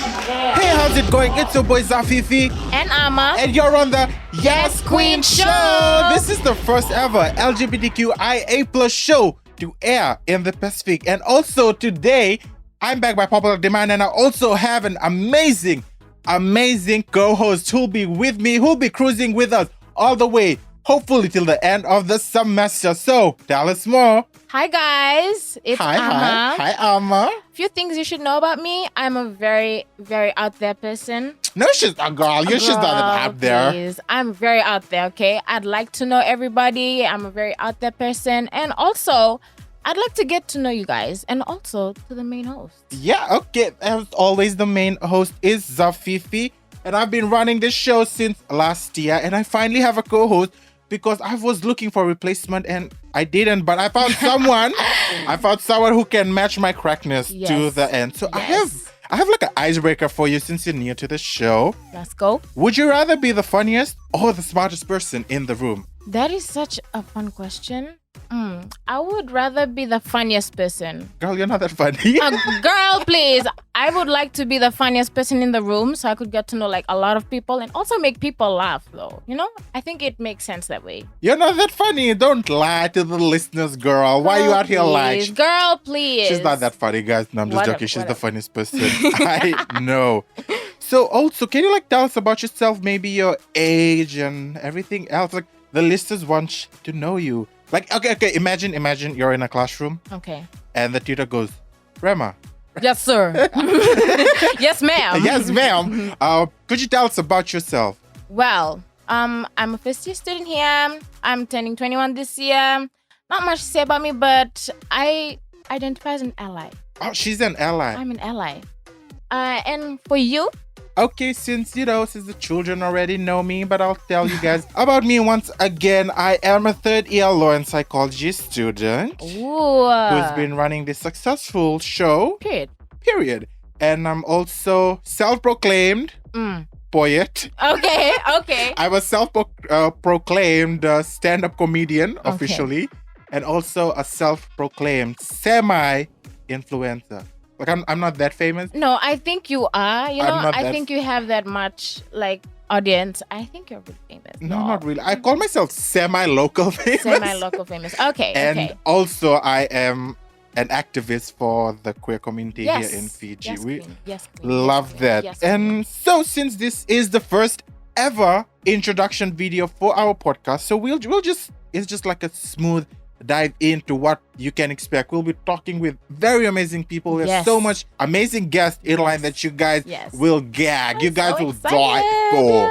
Hey, how's it going? It's your boy Zafifi and Ama. and you're on the Yess Kween Show. This is the first ever LGBTQIA plus show to air in the Pacific. And also today, I'm back by popular demand and I also have an amazing co-host who'll be with me, who'll be cruising with us all the way, hopefully till the end of the semester. So, tell us more. Hi guys, it's Ama. Hi, Ama. Few things you should know about me. I'm a very, very out there person. No, she's not, girl. She's not out there. Please. I'm very out there, okay? I'd like to know everybody. I'm a very out there person. And also, I'd like to get to know you guys and also to the main host. Yeah, okay. As always, the main host is Zafifi. And I've been running this show since last year. And I finally have a co-host because I was looking for a replacement and I didn't. But I found someone. I found someone who can match my crackness to the end. So Yes. I have like an icebreaker for you since you're new to the show. Let's go. Would you rather be the funniest or the smartest person in the room? That is such a fun question. I would rather be the funniest person. Girl, you're not that funny. Girl, please. I would like to be the funniest person in the room so I could get to know like a lot of people and also make people laugh though. You know, I think it makes sense that way. You're not that funny. Don't lie to the listeners, girl. Why are you out here lying? Girl, please. She's not that funny, guys. No, I'm just joking. She's the funniest person. I know. So also, can you like tell us about yourself, maybe your age and everything else? Like the listeners want to know you. Like, okay. Imagine you're in a classroom. Okay. And the tutor goes, Rema. Yes, sir. Yes, ma'am. Yes, ma'am. Could you tell us about yourself? Well, I'm a first year student here. I'm turning 21 this year. Not much to say about me, but I identify as an ally. Oh, she's an ally. I'm an ally. And for you? Okay, since the children already know me, but I'll tell you guys about me once again. I am a third year law and psychology student who's been running this successful show. Period. And I'm also self-proclaimed poet. Okay. I'm a self-proclaimed stand-up comedian officially, and also a self-proclaimed semi-influencer. Like I'm not that famous. No, I think you are. I think you have that much like audience. I think you're really famous. No, not really. I call myself semi-local famous. Semi-local famous. Okay. And also I am an activist for the queer community here in Fiji. Yes, love that. Yes, and so since this is the first ever introduction video for our podcast, so it's just like a smooth dive into what you can expect. We'll be talking with very amazing people. There's so much amazing guests in line that you guys will gag. You guys will die for.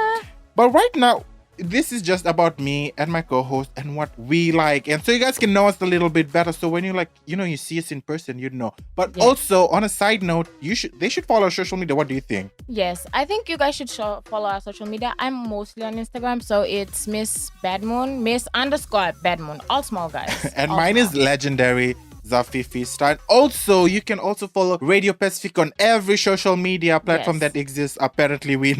But right now, this is just about me and my co-host and what we like. And so you guys can know us a little bit better. So when you see us in person, you'd know. But also, on a side note, they should follow our social media. What do you think? Yes, I think you guys should follow our social media. I'm mostly on Instagram, so it's Miss_Badmoon, all small guys. And mine is legendary Zafifi Star. Also, you can also follow Radio Pacific on every social media platform that exists. Apparently, we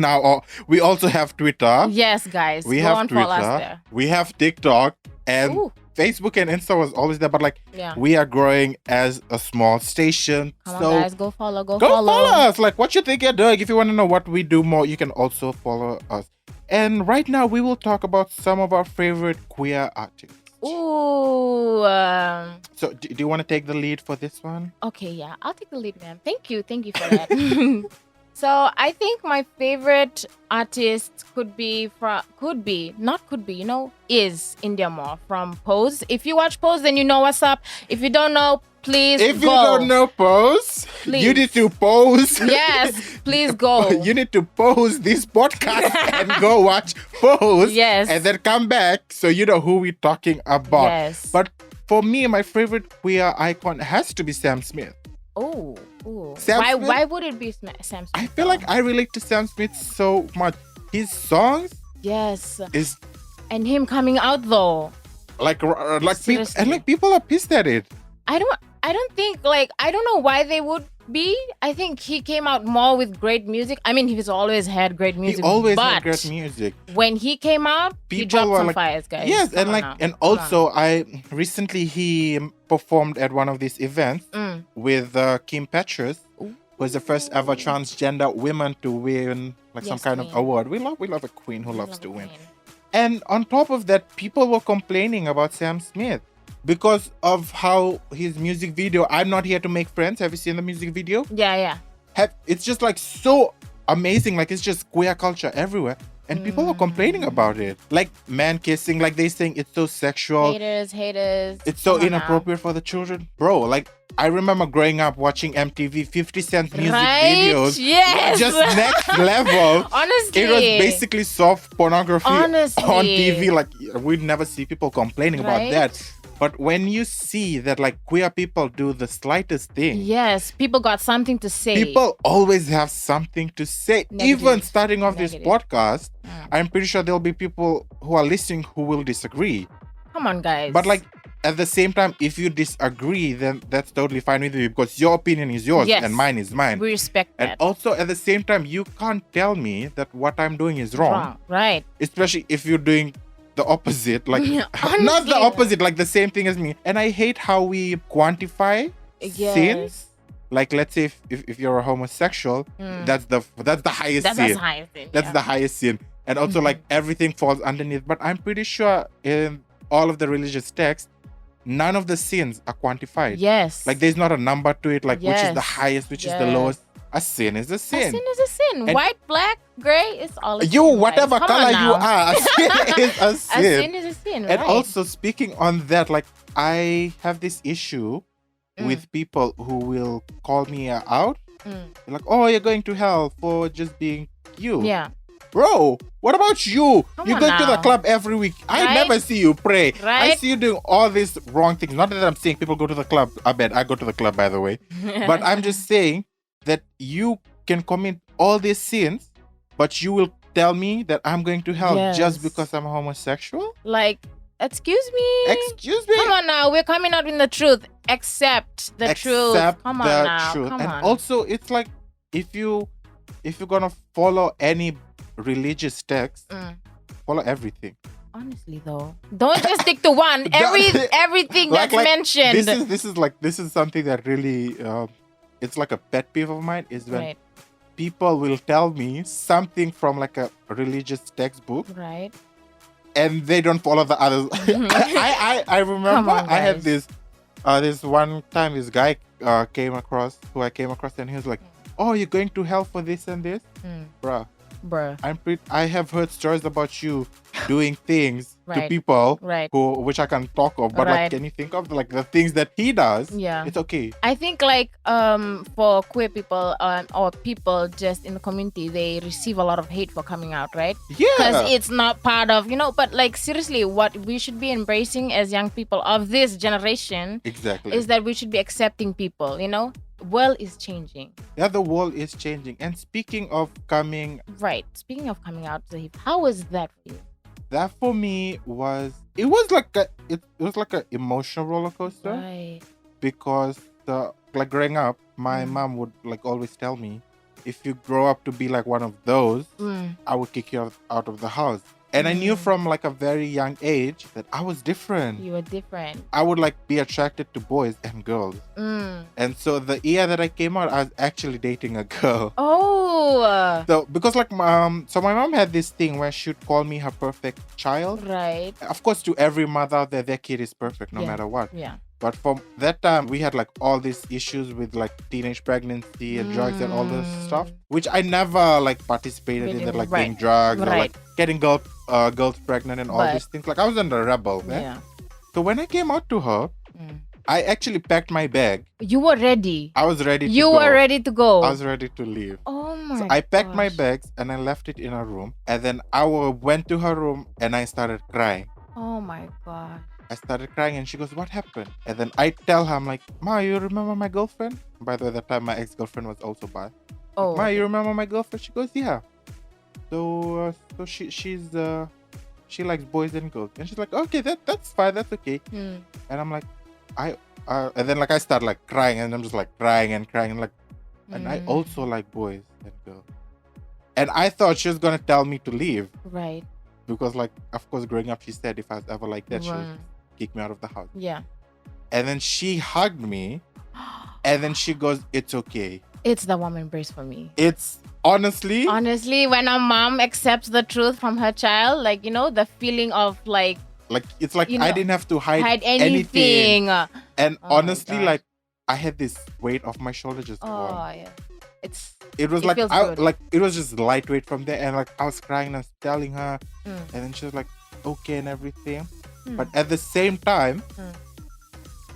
also have Twitter. Yes, guys. We have Twitter. We have TikTok and Facebook and Insta was always there, but we are growing as a small station. Come on, guys, go follow. Go follow us. Like what you think you're doing. If you want to know what we do more, you can also follow us. And right now, we will talk about some of our favorite queer artists. Ooh. So, do you want to take the lead for this one? Okay, yeah, I'll take the lead, ma'am. Thank you for that. So, I think my favorite artist is India Moore from Pose. If you watch Pose, then you know what's up. If you don't know, please go. If you don't know Pose, you need to pose. Yes, please go. You need to pause this podcast and go watch Pose. Yes. And then come back so you know who we're talking about. Yes. But for me, my favorite queer icon has to be Sam Smith. Oh. Why would it be Sam Smith? I feel like I relate to Sam Smith so much. His songs is and him coming out though. People are pissed at it. I don't think I don't know why they would be. I think he came out more with great music. I mean, he's always had great music. He always had great music. When he came out, he dropped some fires, guys. Yes, and also he performed at one of these events with Kim Petras, who's the first ever transgender woman to win like some Yes, kind of queen. award. We love a queen who We loves love to a win. queen. And on top of that, people were complaining about Sam Smith because of how his music video, I'm Not Here to Make Friends. Have you seen the music video? Yeah. It's just like so amazing. Like it's just queer culture everywhere. And people were complaining about it. Like man kissing, like they saying it's so sexual. Haters. It's so Come on now. inappropriate for the children. Bro, like I remember growing up watching MTV, 50 Cent music Right? videos. Yes. Just next level. Honestly. It was basically soft pornography Honestly. on TV. Like we'd never see people complaining about Right? that. But when you see that like queer people do the slightest thing, Yes, people got something to say. people always have something to say. Negative. Even starting off this Negative. podcast, I'm pretty sure there'll be people who are listening who will disagree. Come on, guys. But like at the same time, if you disagree, then that's totally fine with you because your opinion is yours Yes. and mine is mine. we respect And that. also at the same time, you can't tell me that what I'm doing is wrong. Right. Especially if you're doing the opposite, like not Honestly. the opposite, like the same thing as me. And I hate how we quantify Yes. sins. Like let's say if you're a homosexual, that's the highest That's sin. the highest thing. That's the highest sin. And also like everything falls underneath. But I'm pretty sure in all of the religious texts, none of the sins are quantified. Yes. Like there's not a number to it, like which is the Yes. highest, which is the Yes. lowest. A sin is a A sin. sin is a sin. And- White, black, gray, it's all a sin. You, guys. whatever Come color on you now. are, a sin is a A sin. sin is a sin, And right. also speaking on that, like I have this issue with people who will call me out. They're like, oh, you're going to hell for just being you. Yeah. Bro, what about you? Come You on go to the now. club every week. I Right? never see you pray. I Right? see you doing all these wrong things. Not that I'm saying people go to the club. I bet I go to the club, by the way. But I'm just saying that you can commit all these sins, but you will tell me that I'm going to hell Yes. just because I'm homosexual? Like, excuse me. Excuse me? Come on now. We're coming out in the truth. Accept the truth. Accept Come on the now. truth. Come And on. also, it's like if you're gonna follow any religious text, follow everything. Honestly though, don't just stick to one. Everything Like- that's like, mentioned. This is something that really it's like a pet peeve of mine is when Right. people will tell me something from like a religious textbook Right. and they don't follow the others. I remember Come on, I had guys. this one time this guy I came across and he was like, oh, you're going to hell for this and this? Bruh, I have heard stories about you doing things to Right. people Right. which I can talk of, but Right. like can you think of like the things that he does? Yeah. It's okay. I think like for queer people or people just in the community, they receive a lot of hate for coming out, right? Because Yeah. it's not part of, but like seriously, what we should be embracing as young people of this generation Exactly. is that we should be accepting people, World is changing. Yeah, the world is changing. And speaking of coming, Right. Speaking of coming out, Zafifi, how was that for you? that for me was like an emotional roller coaster. Right. Because like growing up, my mom would like always tell me, if you grow up to be like one of those, I would kick you out of the house. And I knew from like a very young age that I was different. You were different. I would like be attracted to boys and girls. And so the year that I came out, I was actually dating a girl. Oh. So because like so my mom had this thing where she'd call me her perfect child. Right. Of course, to every mother out there, their kid is perfect no Yeah. matter what. Yeah. But from that time, we had like all these issues with like teenage pregnancy and drugs and all this stuff, which I never like participated in, that like Right. doing drugs or Right. like getting girls pregnant and all But- these things. Like I was a rebel, man. Yeah. So when I came out to her, I actually packed my bag. You were ready. I was ready to You go. were ready to go. I was ready to leave. Oh my So I packed my gosh. bags and I left it in her room. And then I went to her room and I started crying. Oh my god. I started crying and she goes, what happened? And then I tell her, I'm like, Ma, you remember my girlfriend? By the way, that time my ex-girlfriend was also bi. Oh. Ma, you remember my girlfriend? She goes, yeah. So she likes boys and girls. And she's like, okay, that's fine, that's okay. And I'm like, and then like I start like crying and I'm just like crying and like, and I also like boys and girls. And I thought she was gonna tell me to leave. Right. Because like, of course, growing up, she said if I was ever like that, she would Right. kick me out of the house. Yeah. And then she hugged me and then she goes, it's okay. It's the warm embrace for me. It's honestly, when a mom accepts the truth from her child, like, the feeling of like it's like I didn't have to hide anything. And Oh my honestly, gosh. like I had this weight off my shoulder just gone. Oh yeah. It was like feels good. it was just lightweight from there, and like I was crying and I was telling her, Mm. and then she was like okay and everything. Mm. But at the same time,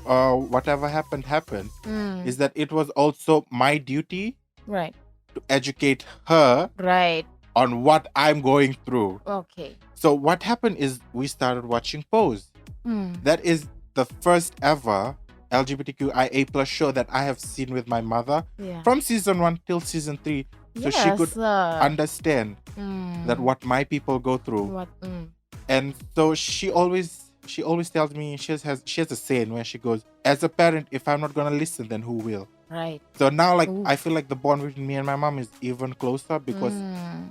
whatever happened Mm. is that it was also my duty Right. to educate her Right. on what I'm going through. Okay. So what happened is we started watching Pose. Mm. That is the first ever LGBTQIA plus show that I have seen with my mother Yeah. from season 1 till season 3. So she could understand that what my people go through. And so she always tells me, she has a saying where she goes, as a parent, if I'm not gonna listen, then who will? Right. So now, like, Ooh. I feel like the bond between me and my mom is even closer because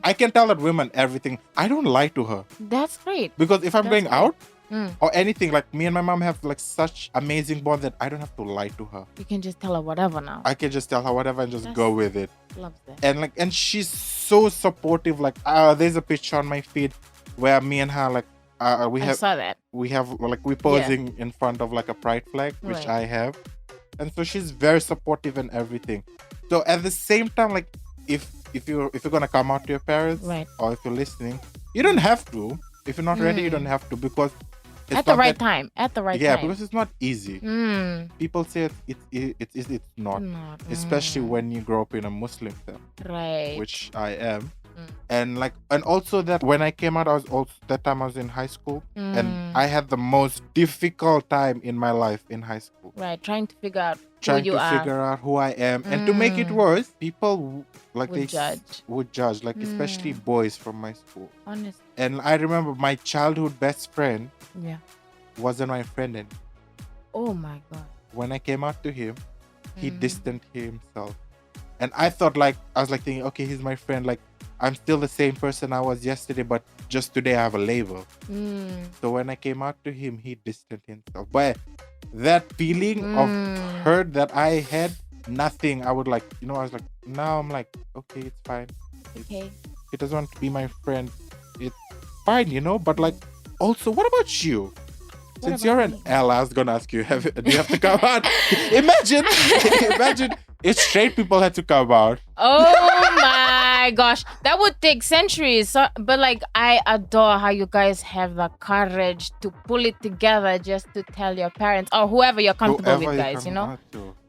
I can tell that women everything. I don't lie to her. That's great. Because if I'm going out Mm. or anything, like me and my mom have like such amazing bond that I don't have to lie to her. You can just tell her whatever now. I can just tell her whatever and just go with it. Love that. And she's so supportive. Like, there's a picture on my feed where me and her, like, I saw that. we're posing in front of like a pride flag, which Right. I have. And so she's very supportive and everything. So at the same time, like if you're gonna come out to your parents, Right. or if you're listening, you don't have to. If you're not ready, you don't have to, because it's At the not right that- time. At the right yeah, time. because it's not easy. People say it's not, especially when you grow up in a Muslim family, Right. which I am. And also that when I came out, I was in high school, and I had the most difficult time in my life in high school. Right. Trying to figure out Trying who you to are. figure out who I am, and to make it worse, people Would judge, like especially boys from my school. Honestly. And I remember my childhood best friend Yeah. wasn't my friend anymore. Oh my God. When I came out to him, he distanced himself, and I was thinking, okay, he's my friend, like I'm still the same person I was yesterday, but just today I have a label. So when I came out to him, he distanced himself. But that feeling of hurt that I had, nothing. I would I was like, now I'm like, okay, it's fine. Okay. He doesn't want to be my friend. It's fine, But like, also, what about you? Since about you're an me? L, I was gonna ask you, do you have to come out? Imagine if straight people had to come out. Oh my gosh, that would take centuries. So, but like, I adore how you guys have the courage to pull it together just to tell your parents or whoever you're comfortable with, guys.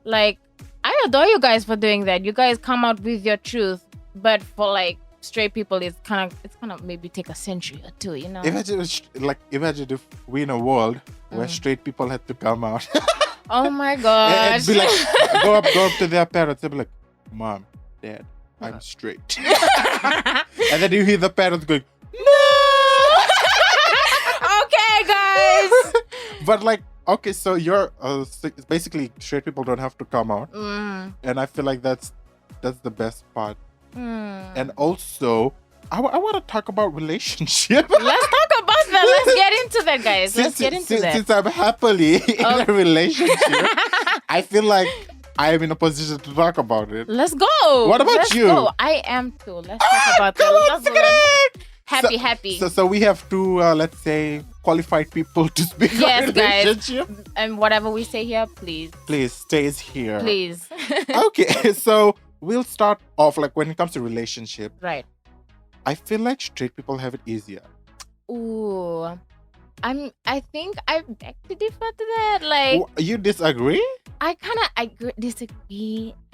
Like, I adore you guys for doing that. You guys come out with your truth, but for like straight people, it's kind of maybe take a century or two. Imagine if we in a world where straight people had to come out. Oh my And gosh. be like, go up to their parents and be like, Mom, Dad, I'm straight. And then you hear the parents going, Okay, guys. but like, okay, so you're basically straight people don't have to come out, and I feel like that's the best part. And also, I want to talk about relationship. Let's talk about that. Let's get into that, guys. Let's get into that. Since I'm happily in a relationship, I feel like I am in a position to talk about it. Let's go. What about Let's you? Go. I am too. Let's talk about that. Happy. So we have two, let's say, qualified people to speak Yes, on guys. relationship. And whatever we say here, please. Please stays here. Please. Okay, so we'll start off like when it comes to relationship. Right. I feel like straight people have it easier. Ooh. I think I beg to differ to that. Like, You disagree? I kind of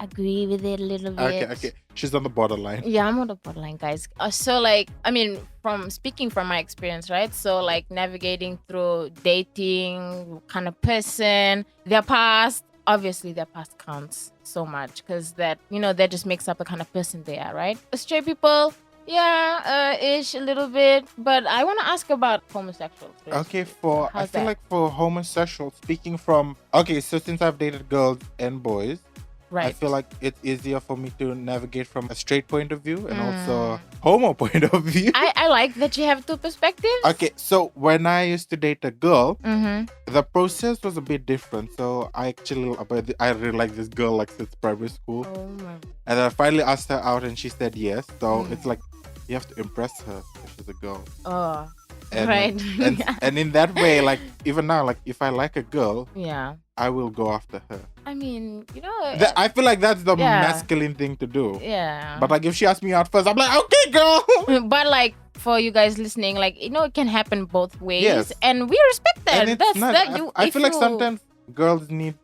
agree with it a little bit. Okay. She's on the borderline. Yeah, I'm on the borderline, guys. So, like, I mean, from speaking from my experience, right? So, like, navigating through dating kind of person, their past, obviously, their past counts so much because that just makes up the kind of person they are, right? Straight people, ish a little bit, but I want to ask about homosexuals. Please. Okay, How's I feel that? like for homosexual, speaking from, okay, so since I've dated girls and boys, Right. I feel like it's easier for me to navigate from a straight point of view and also homo point of view. I like that you have two perspectives. Okay, so when I used to date a girl, Mm-hmm. the process was a bit different. So I really like this girl like since primary school. Oh my. And then I finally asked her out and she said yes. So it's like you have to impress her if she's a girl. Oh. And, Right. and in that way, like even now, like if I like a girl, Yeah. I will go after her. I mean, I feel like that's the Yeah. masculine thing to do. yeah. But like if she asks me out first, I'm like, okay, girl. But like for you guys listening, like it can happen both ways, Yes. and we respect that. And it's That's not. that. I feel like sometimes girls need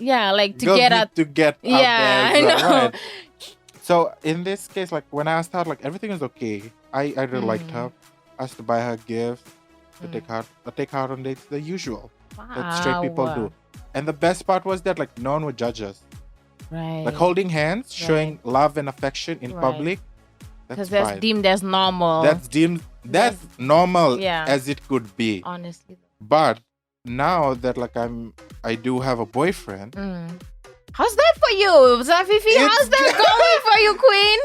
like to girls get need out. to get out Yeah, there. I know. Right. So in this case, like when I asked her, like everything is okay. I really liked her. I used to buy her gifts, to take her out on dates, the usual that straight people do. And the best part was that like no one would judge us. Right. Like holding hands, showing love and affection in public. Because That's that's fine. deemed as normal. That's normal Yeah. as it could be. honestly. But now that like I do have a boyfriend, How's that for you, Zafifi? How's that going for you, Queen?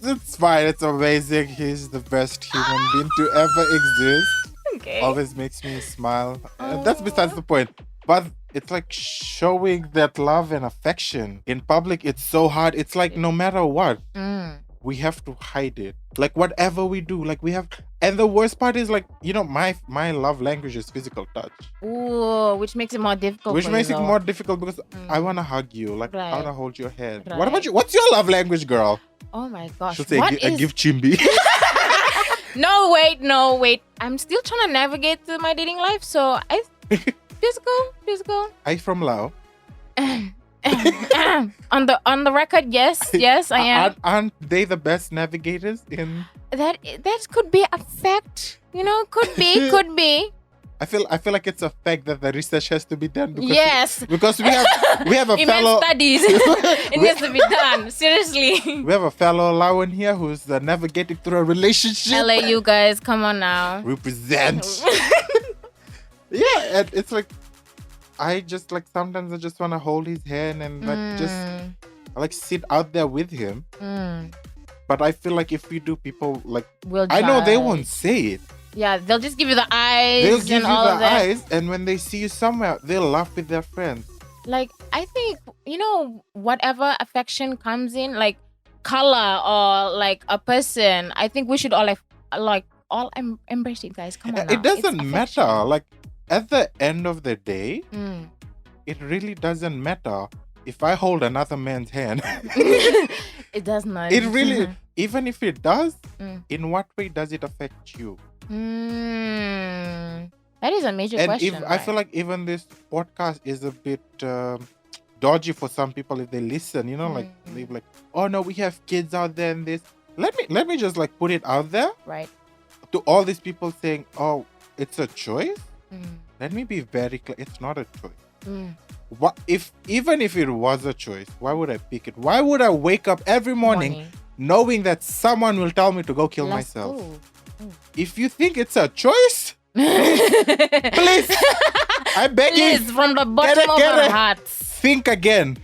it's fine. It's amazing. He's the best human being to ever exist. Okay. Always makes me smile. That's besides the point. But it's like showing that love and affection in public. It's so hard. It's like no matter what, we have to hide it. Like whatever we do, like we have. And the worst part is like my love language is physical touch. Ooh, which makes it more difficult. Which for makes you, it though. more difficult because I want to hug you. Like I Right. want to hold your hand. Right. What about you? What's your love language, girl? Oh my gosh. She'll say What I is- give chimbi. No, wait. I'm still trying to navigate through my dating life, so physical. I from Lao. on the record, yes, I am. Aren't they the best navigators in? That could be a fact. Could be. I feel like it's a fact that the research has to be done because Yes. because we have a Immense fellow studies. It needs to be done. Seriously. we have a fellow Lawan here who's navigating through a relationship. LA, you guys, come on now. Represent. Yeah, and it's like I just like sometimes I just want to hold his hand and like just like sit out there with him. But I feel like if we do, people like Will I know they judge. won't say it. Yeah, they'll just give you the eyes. They'll give and you all the of that. eyes, and when they see you somewhere, they'll laugh with their friends. Like, I think, whatever affection comes in, like color or like a person, I think we should all all embrace it, guys. Come on now. It doesn't It's matter. affection. Like at the end of the day, it really doesn't matter if I hold another man's hand. It does not. It really, even if it does, in what way does it affect you? That is a major And question. I feel like even this podcast is a bit dodgy for some people if they listen. Like they're like, oh no, we have kids out there and this. Let me just like put it out there, right? To all these people saying, oh, it's a choice. Let me be very clear. It's not a choice. What even if it was a choice, why would I pick it? Why would I wake up every morning knowing that someone will tell me to go kill myself? Go. If you think it's a choice, please, I beg you, Please, from the bottom of our hearts. think again.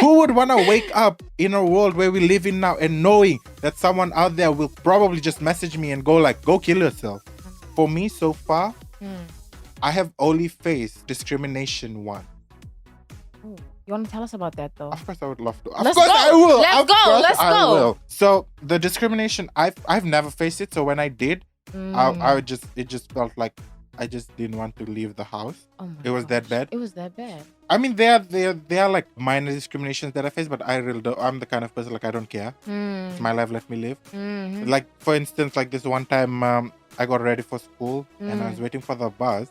Who would want to wake up in a world where we live in now and knowing that someone out there will probably just message me and go kill yourself? For me, so far, I have only faced discrimination once. You want to tell us about that though? Of course, I would love to. Let's of course, go. I will. Let's Of go. course Let's I go. will. So the discrimination, I've never faced it. So when I did, I would it just felt like I just didn't want to leave the house. Oh my It was that bad. It was that bad. I mean, there are like minor discriminations that I face, but I really don't. I'm the kind of person like I don't care. It's my life, let me live. Like for instance, like this one time, I got ready for school and I was waiting for the bus.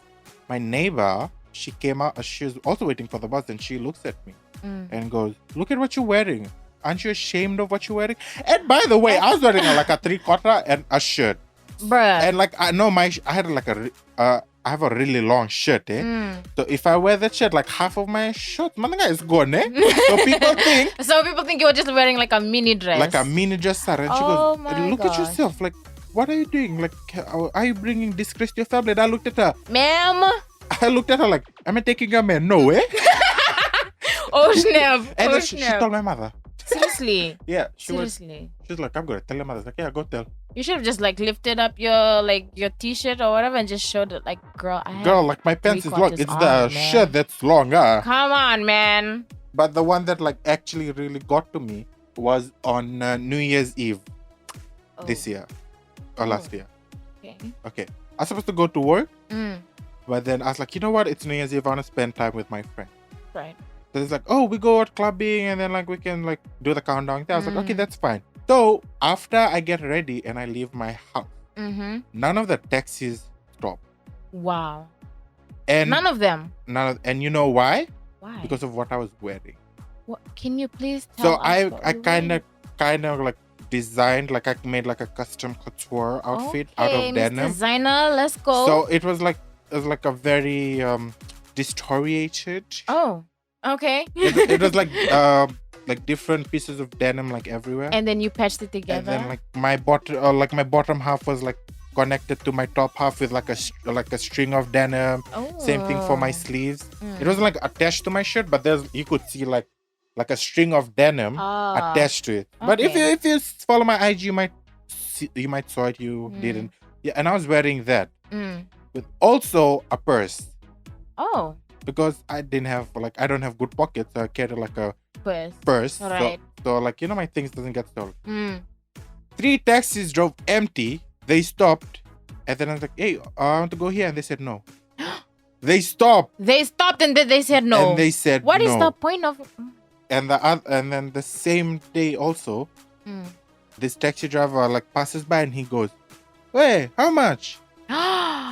My neighbor, she came out. She was also waiting for the bus, and she looks at me and goes, "Look at what you're wearing. Aren't you ashamed of what you're wearing?" And by the way, I was wearing like a 3/4 and a shirt. Bruh. And like I know I had like I have a really long shirt, So if I wear that shirt, like half of my shirt, man, is gone, So people think you were just wearing like a mini dress. like a mini dress, and she Oh goes, my "Look at gosh. yourself. Like, what are you doing? Like, are you bringing disgrace to your family?" And I looked at her. Ma'am. I looked at her like, "Am I taking a man? No way." Oh snap! And Oh then she snap! told my mother. Seriously? Yeah, Seriously? she's like, I'm gonna tell your mother. I was like, yeah, go tell. You should have just like lifted up your t-shirt or whatever and just showed it like, girl, I have Girl, like my pants is long. 3/4 It's on, the man. shirt that's long, Come on, man. But the one that like actually really got to me was on New Year's Eve this year or last year. Okay. I was supposed to go to work, but then I was like, you know what? It's New Year's Eve. I want to spend time with my friend. Right. So it's like, oh, we go out clubbing and then like we can like do the countdown. I was like, okay, that's fine. So after I get ready and I leave my house, none of the taxis stop. Wow. And none of them. And you know why? Why? Because of what I was wearing. What? Can you please tell us? So I kind of like designed, like I made like a custom couture outfit out of denim. Designer, let's go. So it was like a very distoriated. Oh, okay. It was like different pieces of denim like everywhere. And then you patched it together. And then like my bottom half was like connected to my top half with like a string of denim. Oh. Same thing for my sleeves. It wasn't like attached to my shirt, but you could see like a string of denim attached to it. Okay. But if you follow my IG, you might saw it. You didn't. Yeah, and I was wearing that with also a purse. Oh. Because I don't have good pockets, so I carried like a purse. Right. So like, my things doesn't get stolen. 3 taxis drove empty. They stopped, and then I was like, hey, I want to go here, and they said no. They stopped. They stopped, and then they said no. And they said what no. Is the point of? And then the same day also, this taxi driver like passes by and he goes, "Hey, how much?"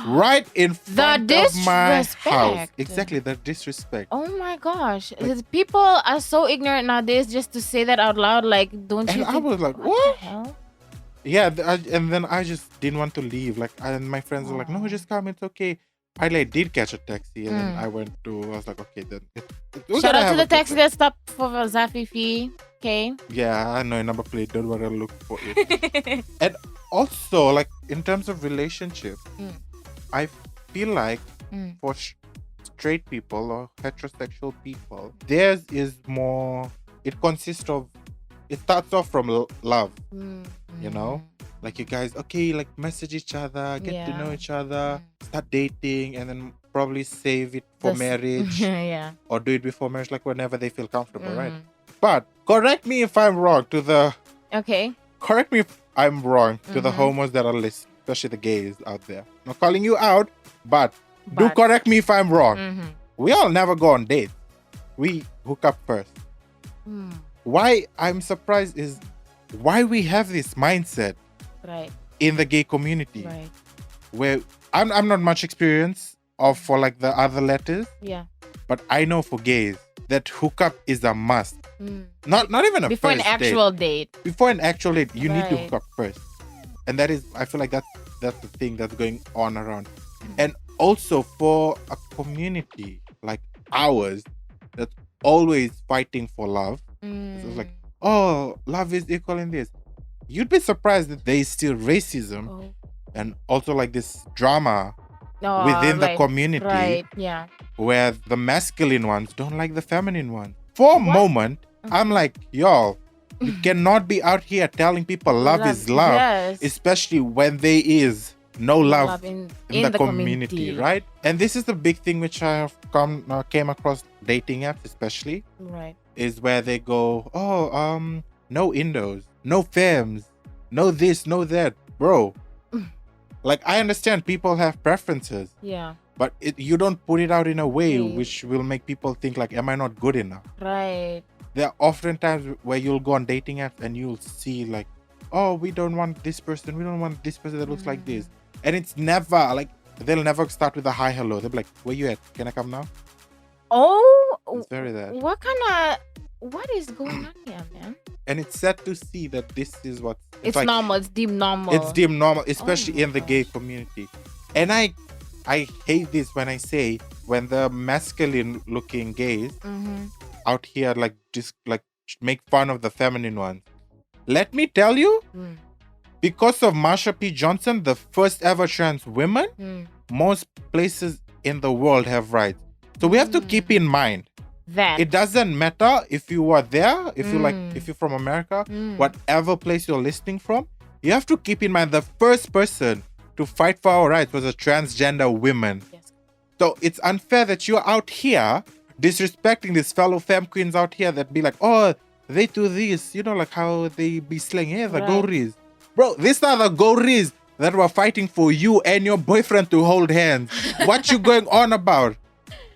Right in front of my house. Exactly, the disrespect. Oh my gosh. People are so ignorant nowadays just to say that out loud. Like, don't you? And I was like, what? The hell? Yeah, and then I just didn't want to leave. Like, and my friends were like, no, just come, it's okay. I did catch a taxi, and then I was like, okay, then. Shout out to the taxi that stopped for Zafifi. Okay. Yeah, I know, number plate. Don't worry, I'll look for it. And also, like, in terms of relationship, I feel like for straight people or heterosexual people, theirs is more. It starts off from love. You know, like you guys, okay, like message each other, get to know each other, start dating, and then probably save it for marriage. Or do it before marriage, like whenever they feel comfortable, right? But correct me if I'm wrong to the homos that are listening, especially the gays out there. I'm not calling you out, but do correct me if I'm wrong. We all never go on dates. We hook up first. Why I'm surprised is why we have this mindset in the gay community, where I'm not much experience for like the other letters, but I know for gays that hookup is a must. Not even a before first an actual date. Before an actual date, you need to hook up first, and that is, I feel like that's the thing that's going on around. And also for a community like ours that's always fighting for love, it's like, oh, love is equal in this. You'd be surprised that there is still racism and also like this drama within the community, where the masculine ones don't like the feminine one. For a moment, I'm like, y'all, you cannot be out here telling people love is love, especially when there is no love in the community, right? And this is the big thing which I have came across dating apps, especially, is where they go, no indos, no femmes, no this, no that, bro. Like, I understand people have preferences, but you don't put it out in a way which will make people think like, am I not good enough? Right. There are often times where you'll go on dating apps and you'll see like, oh, we don't want this person, we don't want this person that looks like this. And it's never like, they'll never start with a hi, hello. They'll be like, where you at? Can I come now? Oh, it's very that. What is going on here, man? And it's sad to see that this is what it's like, normal. It's deemed normal. It's deemed normal, especially in the gay community. And I hate this when I say, when the masculine looking gays out here like just like make fun of the feminine ones. Let me tell you, because of Marsha P. Johnson, the first ever trans woman, most places in the world have rights. So we have to keep in mind That. It doesn't matter if you are there, if you're from America, whatever place you're listening from, you have to keep in mind the first person to fight for our rights was a transgender woman. Yes. So it's unfair that you're out here disrespecting these fellow femme queens out here that be like, oh, they do this, like how they be slaying, hey, the gories. Bro, these are the gories that were fighting for you and your boyfriend to hold hands. What you going on about?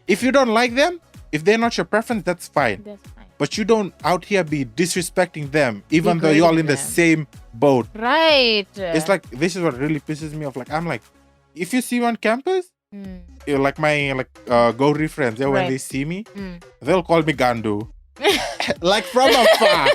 If you don't like them, if they're not your preference, that's fine. That's fine. But you don't out here be disrespecting them, even though you're all in the same boat. Right. It's like, this is what really pisses me off. Like, I'm like, if you see me on campus, like my gory friends, when they see me, they'll call me Gandu. Like from afar.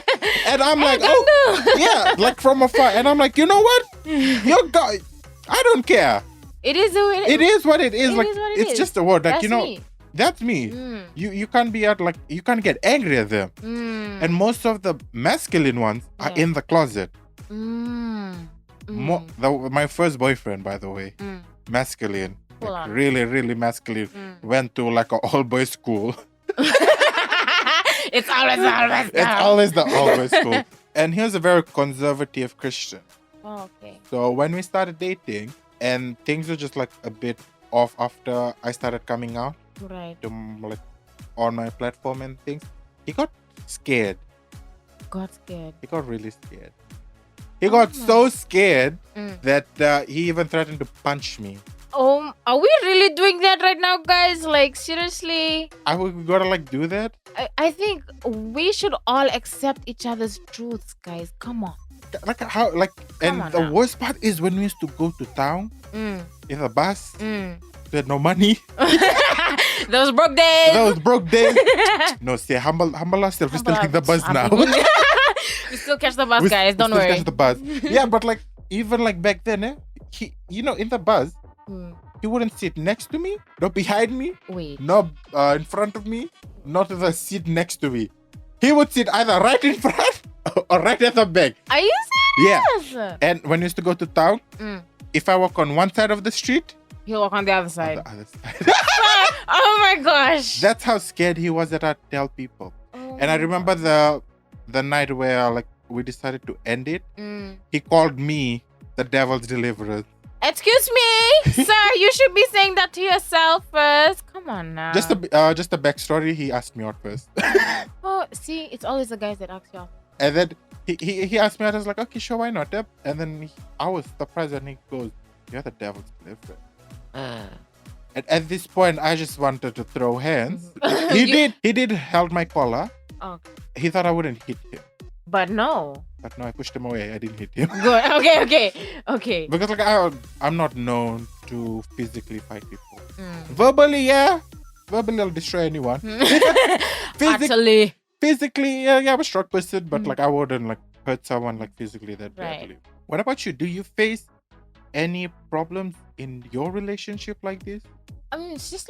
And I'm like, oh, yeah, like from afar. And I'm like, you know what? I don't care. It is what it is. It is what it is. It's just a word that, That's me. That's me. You can't be you can't get angry at them. And most of the masculine ones are in the closet. My first boyfriend, by the way, masculine, really, really masculine, went to like an all-boys school. It's always the all-boys school. And he was a very conservative Christian. Oh, okay. So when we started dating, and things were just like a bit off after I started coming out. Right. To on my platform and things, he got scared. He got really scared. He got so scared that he even threatened to punch me. Oh, are we really doing that right now, guys? Like, seriously? We gotta do that? I think we should all accept each other's truths, guys. Come on. The worst part is when we used to go to town in the bus. We had no money. Those broke days. No, stay humble ourselves. We still take the bus now. We still catch the bus, guys. Don't worry. Catch the bus. Yeah, but even back then, he, in the bus, he wouldn't sit next to me, not behind me, not in front of me, not in the seat next to me. He would sit either right in front or right at the back. Are you serious? Yeah. And when we used to go to town, if I walk on one side of the street, he'll walk on the other side. side. Oh my gosh. That's how scared he was that I'd tell people. And I remember the night where we decided to end it. He called me the devil's deliverer. Excuse me, sir. You should be saying that to yourself first. Come on now. Just a backstory. He asked me out first. Oh, see, it's always the guys that ask you out. And then he asked me out. I was like, okay, sure, why not? Yep. And then I was surprised when he goes, "You're the devil's deliverer." And at this point, I just wanted to throw hands. He did held my collar. Okay. He thought I wouldn't hit him. But no, I pushed him away. I didn't hit him. Good. Okay. Because I'm not known to physically fight people. Verbally, yeah. Verbally, I'll destroy anyone. Actually. Physically, yeah, I'm a strong person, but I wouldn't hurt someone physically that badly. Right. What about you? Do you face any problems in your relationship like this? I mean, it's just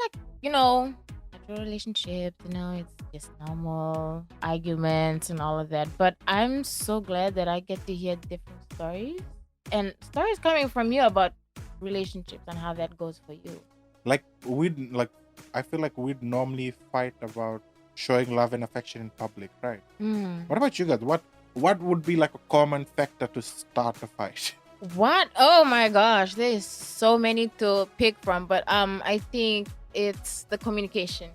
relationships, it's just normal arguments and all of that. But I'm so glad that I get to hear different stories and stories coming from you about relationships and how that goes for you. I feel like we'd normally fight about showing love and affection in public, right? What about you guys? What would be a common factor to start a fight? What? Oh my gosh, there's so many to pick from, but I think it's the communication,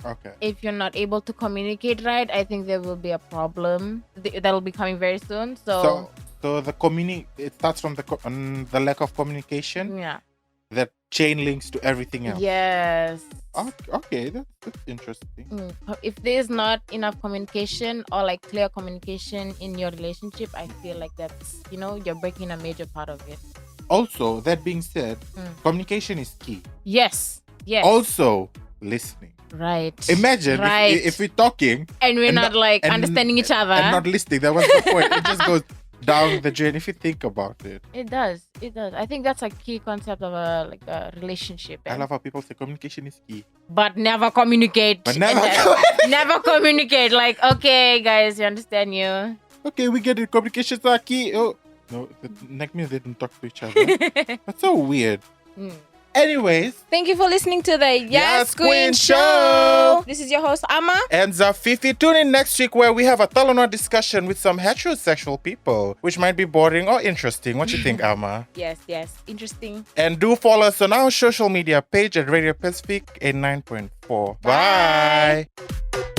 Okay. If you're not able to communicate right, I think there will be a problem that'll be coming very soon. So it starts from the lack of communication. Yeah. That chain links to everything else. Yes. Okay, that's interesting. If there's not enough communication or clear communication in your relationship, I feel like that's you're breaking a major part of it. Also, that being said, communication is key. Yes. Also, listening. Right. Imagine if we're talking and we're not understanding each other and not listening. That was the point. It just goes down the drain if you think about it. It does. I think that's a key concept of a relationship. I love how people say communication is key, but never communicate. Never communicate. Okay, guys, you understand you. Okay, we get it. Communication is key. Oh no, that means they don't talk to each other. That's so weird. Anyways, Thank you for listening to the Yess Yess Queen Queen Show. Show. This is your host, Ama. and Zafifi, tune in next week where we have a Talona discussion with some heterosexual people, which might be boring or interesting. What you think, Ama? Yes. Interesting. And do follow us on our social media page at Radio Pasifik 89.4. Bye. Bye.